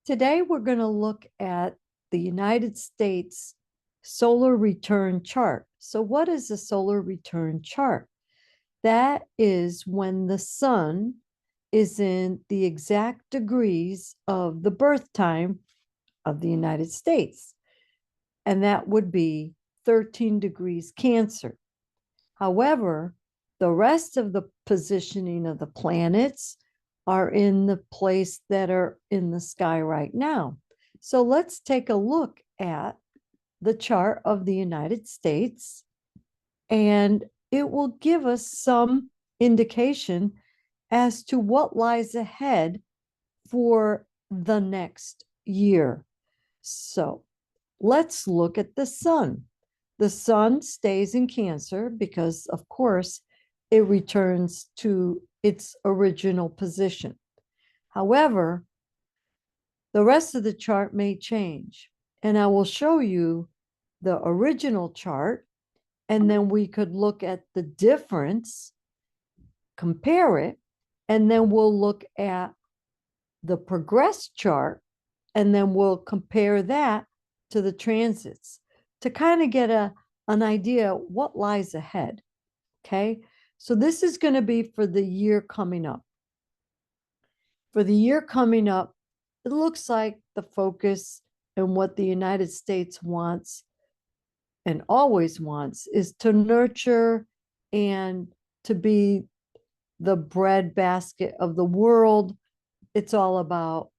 Today, we're going to look at the United States solar return chart. So, what is a solar return chart? That is when the sun is in the exact degrees of the birth time of the United States. And that would be 13 degrees Cancer. However, the rest of the positioning of the planets are in the place that are in the sky right now. So let's take a look at the chart of the United States, and it will give us some indication as to what lies ahead for the next year. So let's look at the sun. The sun stays in Cancer because, of course, it returns to its original position. However, the rest of the chart may change, and I will show you the original chart, and then we could look at the difference, compare it, and then we'll look at the progressed chart, and then we'll compare that to the transits to kind of get an idea what lies ahead. Okay, so this is going to be for the year coming up. For the year coming up, it looks like the focus and what the United States wants and always wants is to nurture and to be the breadbasket of the world. It's all about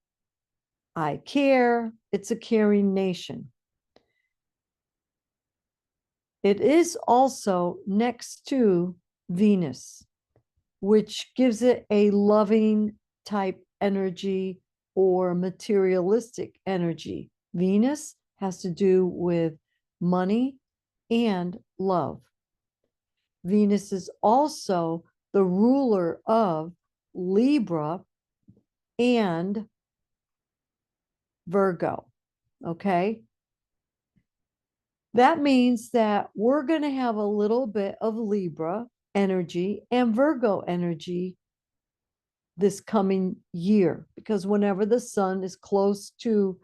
I care. It's a caring nation. It is also next to Venus, which gives it a loving type energy or materialistic energy. Venus has to do with money and love. Venus is also the ruler of Libra and Virgo. Okay. That means that we're going to have a little bit of Libra energy and Virgo energy this coming year, because whenever the sun is close to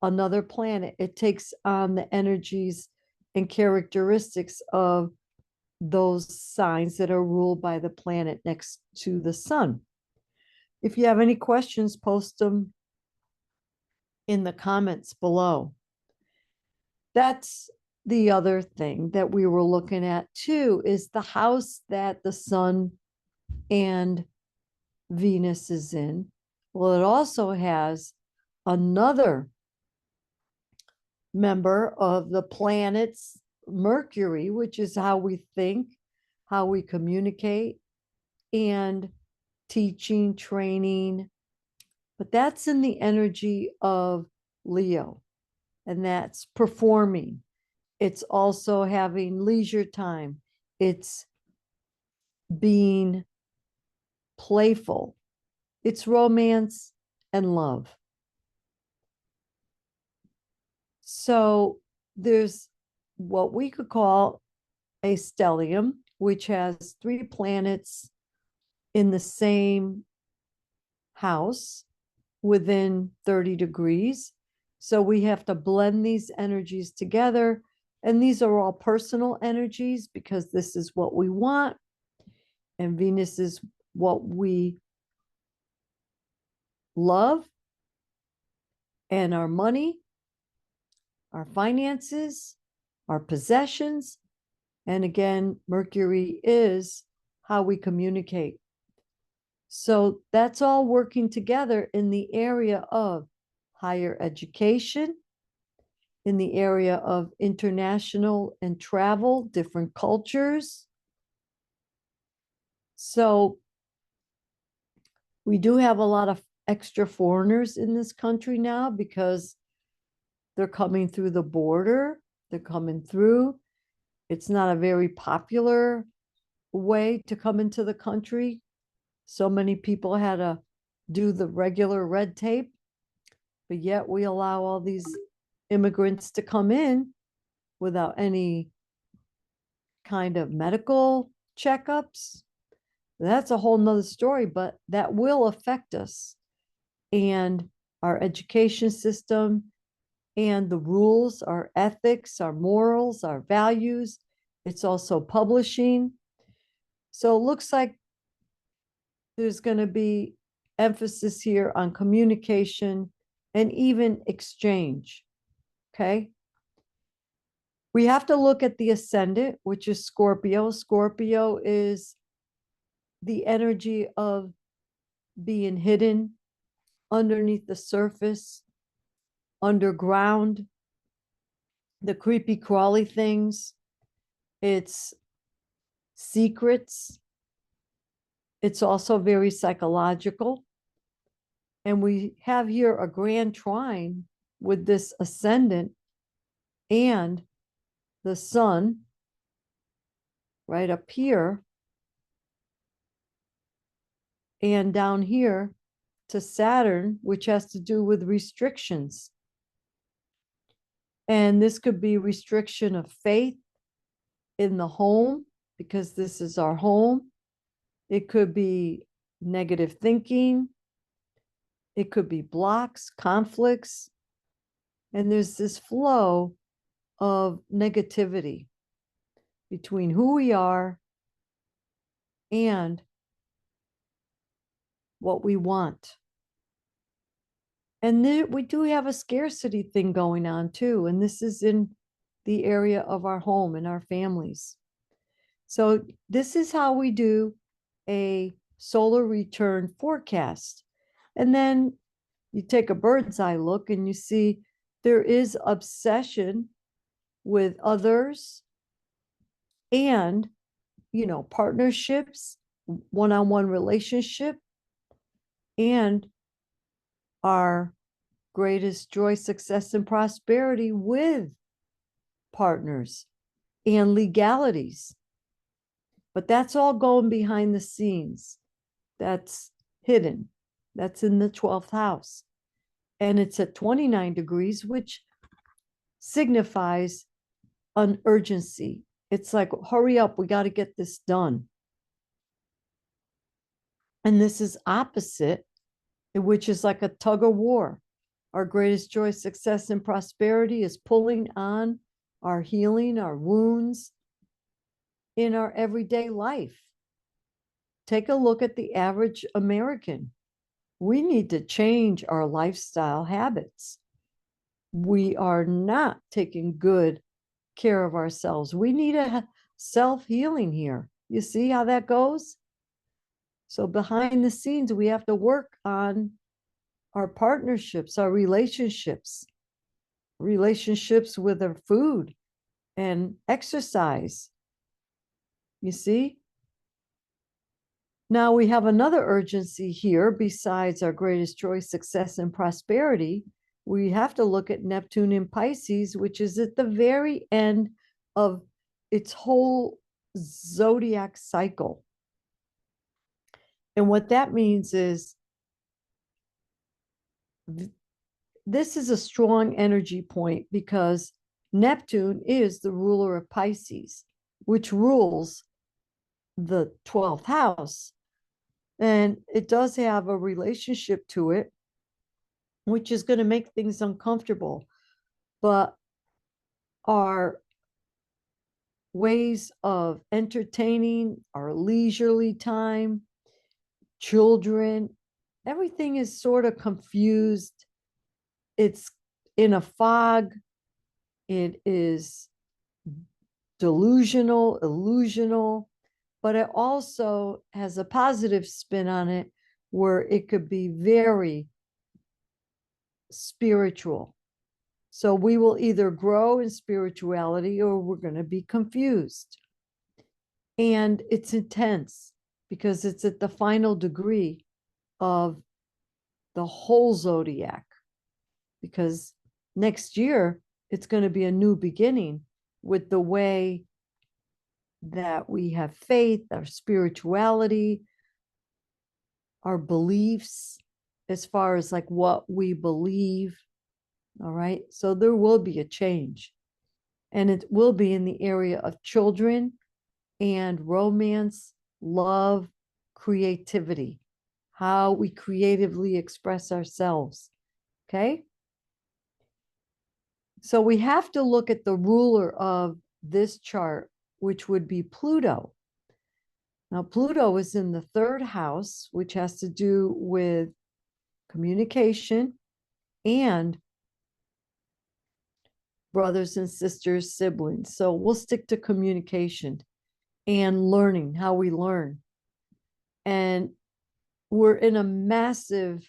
another planet, it takes on the energies and characteristics of those signs that are ruled by the planet next to the sun. If you have any questions, post them in the comments below. That's the other thing that we were looking at too, is the house that the sun and Venus is in. Well, it also has another member of the planets, Mercury, which is how we think, how we communicate, and teaching, training. But that's in the energy of Leo, and that's performing. It's also having leisure time. It's being playful. It's romance and love. So there's what we could call a stellium, which has 3 planets in the same house within 30 degrees. So we have to blend these energies together. And these are all personal energies because this is what we want. And Venus is what we love, and our money, our finances, our possessions. And again, Mercury is how we communicate. So that's all working together in the area of higher education, in the area of international and travel, different cultures. So we do have a lot of extra foreigners in this country now because they're coming through the border. They're coming through. It's not a very popular way to come into the country. So many people had to do the regular red tape, but yet we allow all these immigrants to come in without any kind of medical checkups. That's a whole nother story, but that will affect us. And our education system, and the rules, our ethics, our morals, our values. It's also publishing. So it looks like there's going to be emphasis here on communication and even exchange. Okay. We have to look at the ascendant, which is Scorpio. Scorpio is the energy of being hidden underneath the surface, underground, the creepy crawly things. It's secrets. It's also very psychological. And we have here a grand trine with this ascendant and the sun right up here and down here to Saturn, which has to do with restrictions. And this could be restriction of faith in the home, because this is our home. It could be negative thinking. It could be blocks, conflicts. And there's this flow of negativity between who we are and what we want. And then we do have a scarcity thing going on too. And this is in the area of our home and our families. So this is how we do a solar return forecast. And then you take a bird's eye look and you see there is obsession with others and, partnerships, one-on-one relationship, and our greatest joy, success, and prosperity with partners and legalities. But that's all going behind the scenes. That's hidden. That's in the 12th house. And it's at 29 degrees, which signifies an urgency. It's like, hurry up, we got to get this done. And this is opposite, which is like a tug of war. Our greatest joy, success, and prosperity is pulling on our healing, our wounds in our everyday life. Take a look at the average American. We need to change our lifestyle habits. We are not taking good care of ourselves. We need a self-healing here. You see how that goes? So behind the scenes, we have to work on our partnerships, our relationships with our food and exercise. You see? Now we have another urgency here besides our greatest joy, success, and prosperity. We have to look at Neptune in Pisces, which is at the very end of its whole zodiac cycle. And what that means is this is a strong energy point because Neptune is the ruler of Pisces, which rules the 12th house. And it does have a relationship to it, which is going to make things uncomfortable. But our ways of entertaining, our leisurely time, children, everything is sort of confused. It's in a fog. It is delusional, illusional, but it also has a positive spin on it where it could be very spiritual. So we will either grow in spirituality or we're going to be confused. And it's intense because it's at the final degree of the whole zodiac. Because next year, it's going to be a new beginning with the way that we have faith, our spirituality, our beliefs, as far as like what we believe. All right. So there will be a change. And it will be in the area of children and romance, love, creativity, how we creatively express ourselves. Okay. So we have to look at the ruler of this chart, which would be Pluto. Now, Pluto is in the third house, which has to do with communication and brothers and sisters, siblings. So we'll stick to communication and learning, how we learn. And we're in a massive,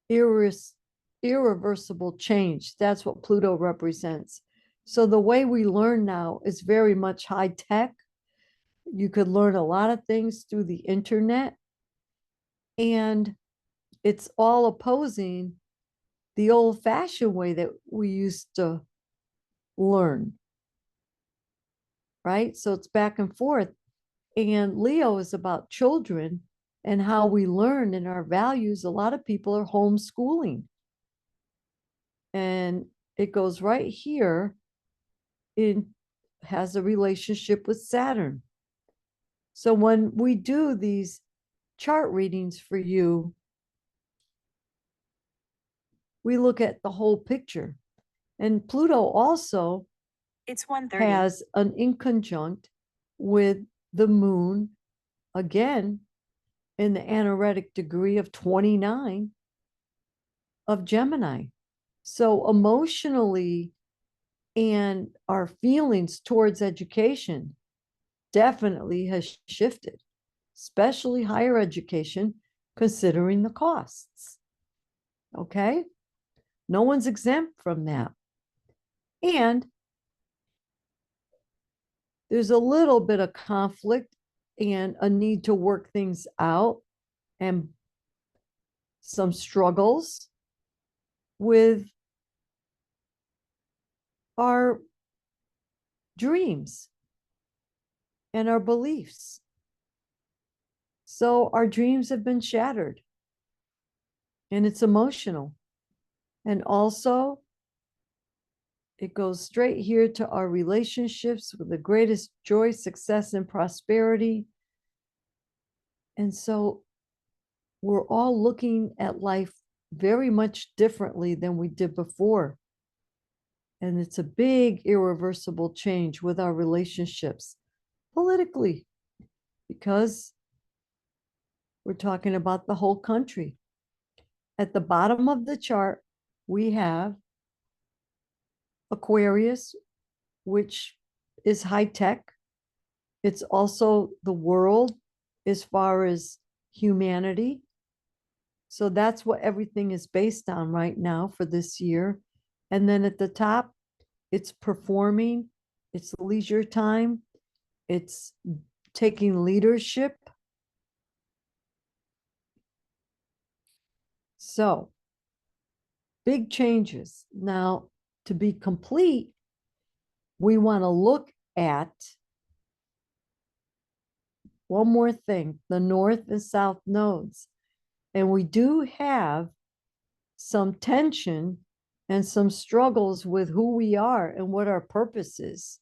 irreversible change. That's what Pluto represents. So the way we learn now is very much high tech. You could learn a lot of things through the internet, and it's all opposing the old fashioned way that we used to learn, right? So it's back and forth. And Leo is about children and how we learn and our values. A lot of people are homeschooling. And it goes right here, it has a relationship with Saturn. So when we do these chart readings for you, we look at the whole picture. And Pluto also It's 1:30. has an inconjunct with the moon, again, in the anaretic degree of 29 of Gemini. So emotionally, and our feelings towards education definitely has shifted, especially higher education, considering the costs. Okay? No one's exempt from that. And there's a little bit of conflict and a need to work things out and some struggles with our dreams and our beliefs. So our dreams have been shattered, and it's emotional. And also, it goes straight here to our relationships with the greatest joy, success, and prosperity. And so we're all looking at life very much differently than we did before. And it's a big, irreversible change with our relationships politically, because we're talking about the whole country. At the bottom of the chart, we have Aquarius, which is high tech. It's also the world as far as humanity. So that's what everything is based on right now for this year. And then at the top, it's performing, it's leisure time, it's taking leadership. So big changes. Now, to be complete, we want to look at one more thing, the north and south nodes. And we do have some tension and some struggles with who we are and what our purpose is.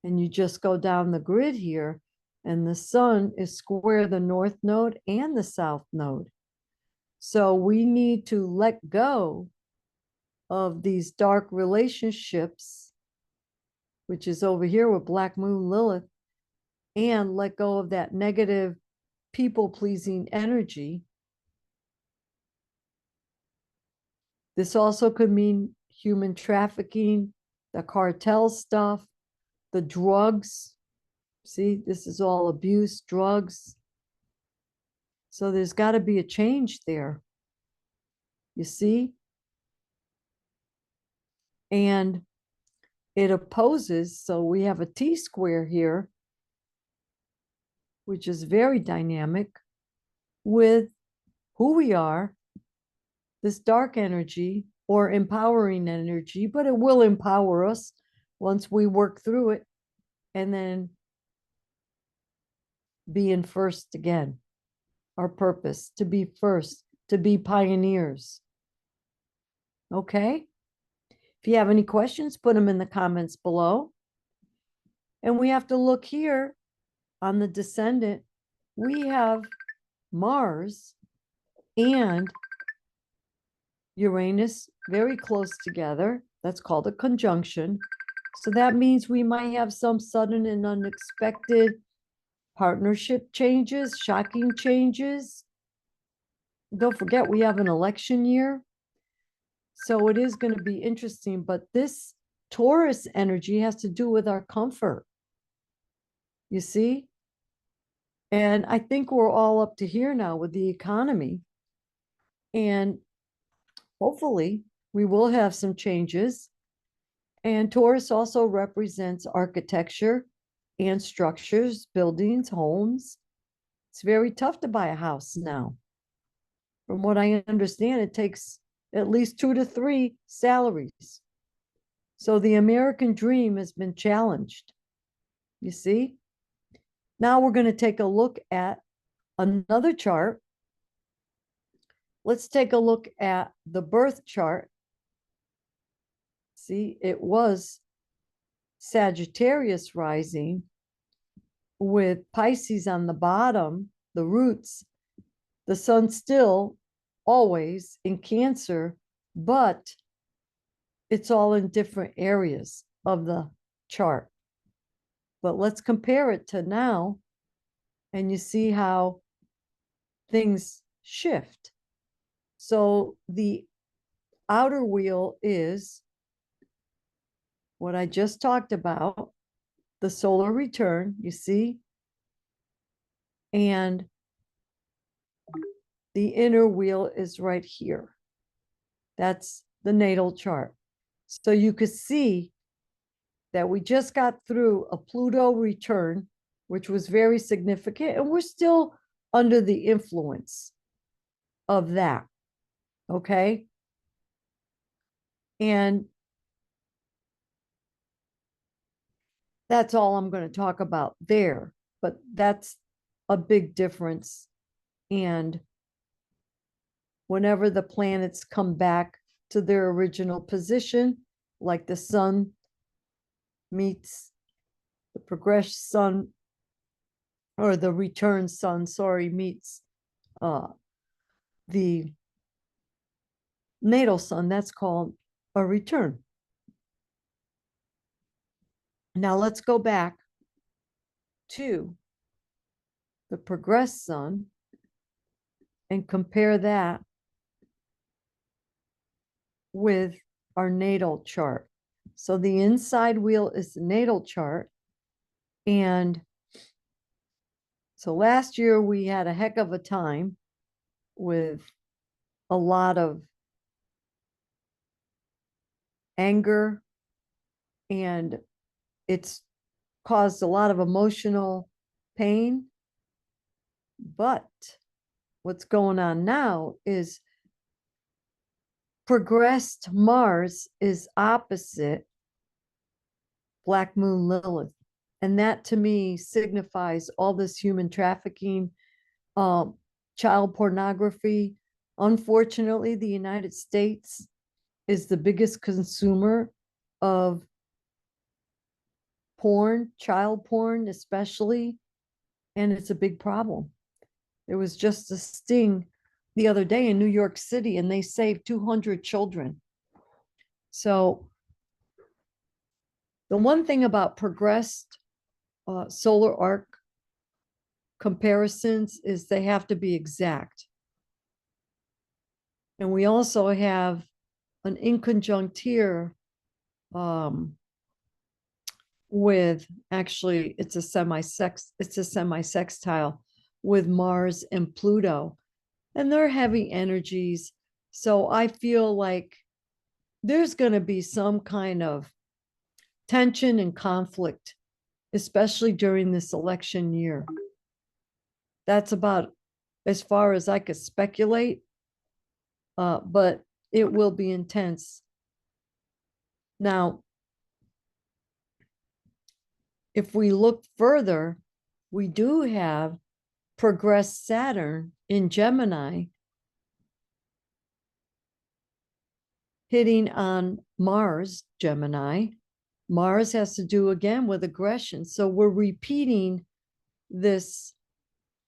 And you just go down the grid here, and the sun is square the north node and the south node. So we need to let go of these dark relationships, which is over here with Black Moon Lilith, and let go of that negative people-pleasing energy. This also could mean human trafficking, the cartel stuff, the drugs. See, this is all abuse, drugs. So there's got to be a change there. You see? And it opposes, so we have a T square here, which is very dynamic, with who we are, this dark energy or empowering energy, but it will empower us once we work through it and then being first again. Our purpose, to be first, to be pioneers. Okay? If you have any questions, put them in the comments below. And we have to look here on the descendant. We have Mars and Uranus very close together. That's called a conjunction. So that means we might have some sudden and unexpected partnership changes, shocking changes. Don't forget, we have an election year. So it is going to be interesting, but this Taurus energy has to do with our comfort. You see? And I think we're all up to here now with the economy. And hopefully we will have some changes. And Taurus also represents architecture and structures, buildings, homes. It's very tough to buy a house now. From what I understand, it takes at least 2 to 3 salaries. So the American dream has been challenged. You see? Now we're going to take a look at another chart. Let's take a look at the birth chart. See, it was Sagittarius rising with Pisces on the bottom, the roots. The sun still always in Cancer, but it's all in different areas of the chart. But let's compare it to now, and you see how things shift. So the outer wheel is what I just talked about, the solar return, you see, and the inner wheel is right here. That's the natal chart. So you could see that we just got through a Pluto return, which was very significant, and we're still under the influence of that. Okay. And that's all I'm going to talk about there. But that's a big difference. And whenever the planets come back to their original position, like the sun meets the progressed sun, or the return sun, sorry, meets the natal sun, that's called a return. Now let's go back to the progressed sun and compare that with our natal chart. So the inside wheel is the natal chart. And so last year we had a heck of a time with a lot of anger, and it's caused a lot of emotional pain. But what's going on now is progressed Mars is opposite Black Moon Lilith. And that to me signifies all this human trafficking, child pornography. Unfortunately, the United States is the biggest consumer of porn, child porn especially, and it's a big problem. There was just a sting the other day in New York City, and they saved 200 children. So the one thing about progressed solar arc comparisons is they have to be exact. And we also have an inconjuncture with, actually it's a semi-sextile with Mars and Pluto, and they're heavy energies. So I feel like there's going to be some kind of tension and conflict, especially during this election year. That's about as far as I could speculate, but it will be intense. Now, if we look further, we do have progressed Saturn in Gemini hitting on Mars, Gemini. Mars has to do again with aggression. So we're repeating this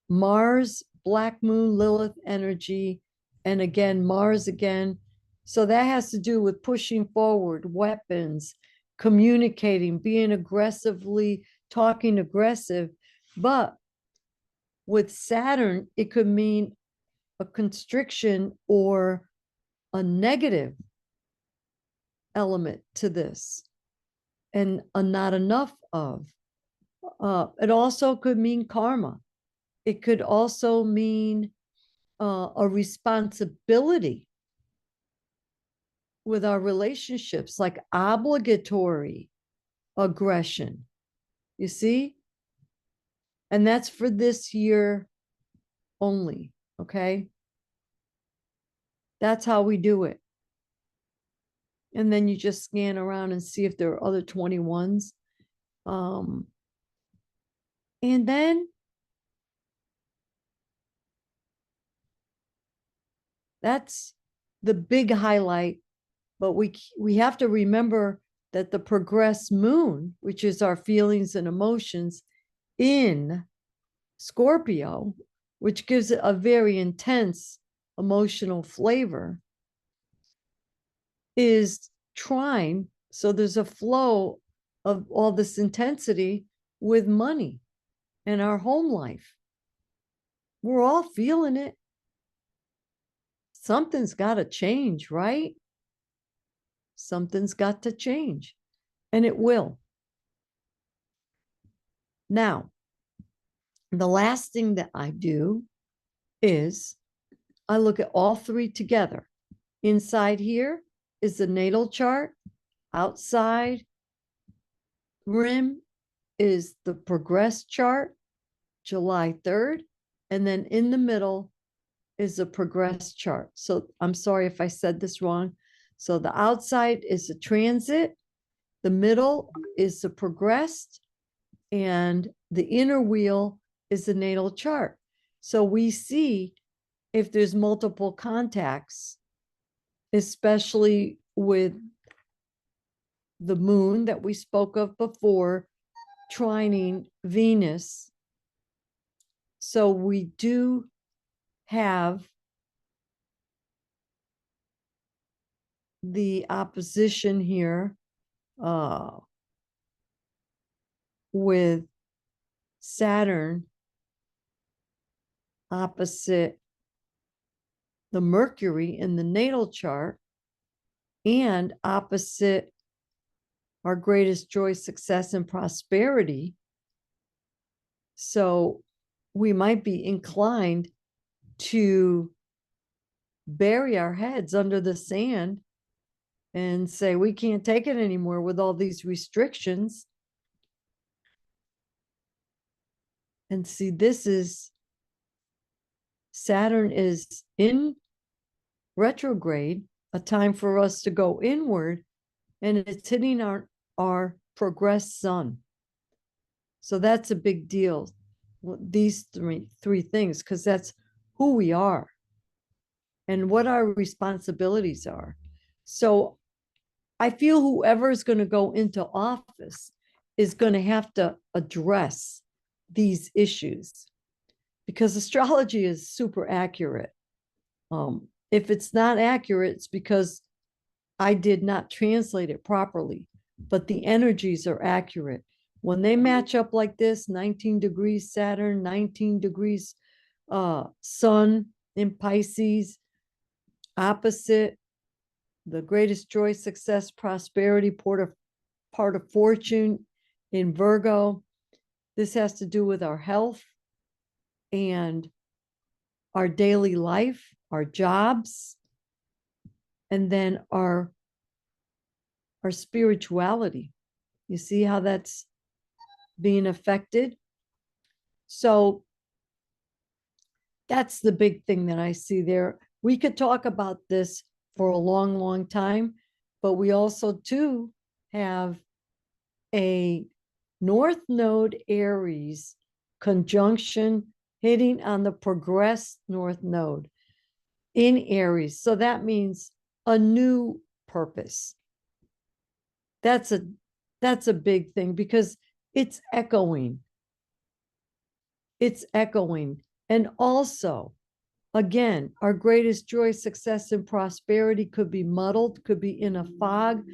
Mars, Black Moon, Lilith energy. And again, Mars again So that has to do with pushing forward, weapons, communicating, being aggressively, talking aggressive. But with Saturn, it could mean a constriction or a negative element to this and a not enough of. It also could mean karma. It could also mean a responsibility with our relationships, like obligatory aggression. You see? And that's for this year only. Okay. That's how we do it. And then you just scan around and see if there are other 21s. And then that's the big highlight. But we have to remember that the progressed moon, which is our feelings and emotions in Scorpio, which gives it a very intense emotional flavor, is trine. So there's a flow of all this intensity with money and our home life. We're all feeling it. Something's got to change, right? Something's got to change, and it will. Now, the last thing that I do is I look at all three together. Inside here is the natal chart. Outside rim is the progress chart, July 3rd. And then in the middle is the progress chart. So I'm sorry if I said this wrong. So the outside is the transit, the middle is the progressed, and the inner wheel is the natal chart. So we see if there's multiple contacts, especially with the moon that we spoke of before, trining Venus. So we do have the opposition here with Saturn opposite the Mercury in the natal chart and opposite our greatest joy, success, and prosperity. So we might be inclined to bury our heads under the sand and say, we can't take it anymore with all these restrictions. And see, this is Saturn is in retrograde, a time for us to go inward, and it's hitting our progressed sun. So that's a big deal. These three things, because that's who we are and what our responsibilities are. So I feel whoever is going to go into office is going to have to address these issues, because astrology is super accurate. If it's not accurate, it's because I did not translate it properly, but the energies are accurate. When they match up like this, 19 degrees Saturn, 19 degrees Sun in Pisces, opposite the greatest joy, success, prosperity, part of fortune in Virgo. This has to do with our health and our daily life, our jobs, and then our spirituality. You see how that's being affected? So that's the big thing that I see there. We could talk about this for a long, long time, but we also too have a North Node Aries conjunction hitting on the progressed North Node in Aries. So that means a new purpose. That's a big thing, because it's echoing. It's echoing. And also, Again, our greatest joy, success, and prosperity could be muddled, could be in a fog,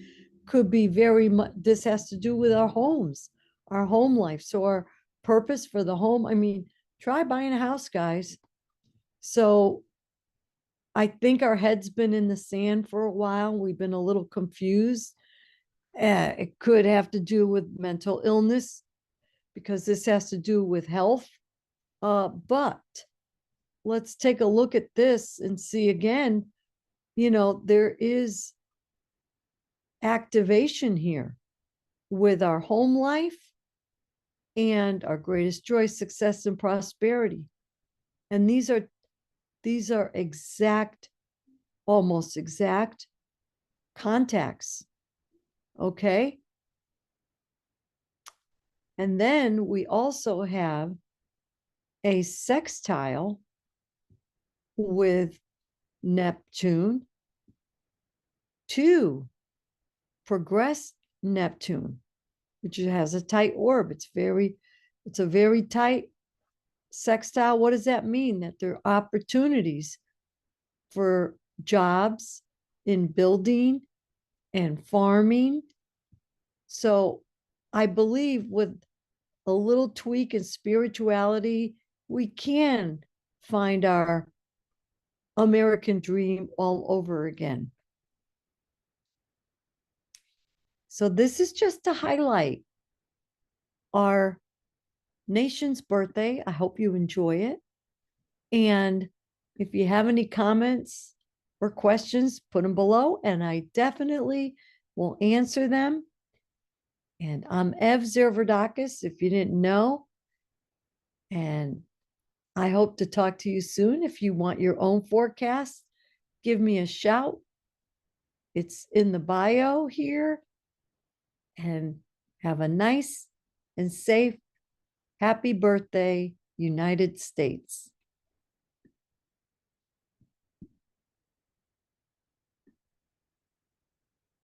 could be very much, this has to do with our homes, our home life. So our purpose for the home, I mean, try buying a house, guys. So I think our head's been in the sand for a while. We've been a little confused. It could have to do with mental illness because this has to do with health. But let's take a look at this and see again, there is activation here with our home life and our greatest joy, success, and prosperity. And these are exact, almost exact contacts. Okay. And then we also have a sextile with Neptune to progress Neptune, which has a tight orb. It's a very tight sextile. What does that mean? That there are opportunities for jobs in building and farming. So I believe with a little tweak in spirituality, we can find our American dream all over again. So this is just to highlight our nation's birthday. I hope you enjoy it. And if you have any comments or questions, put them below and I definitely will answer them. And I'm Ev Zervoudakis, if you didn't know. And I hope to talk to you soon. If you want your own forecast, give me a shout. It's in the bio here. And have a nice and safe, happy birthday, United States.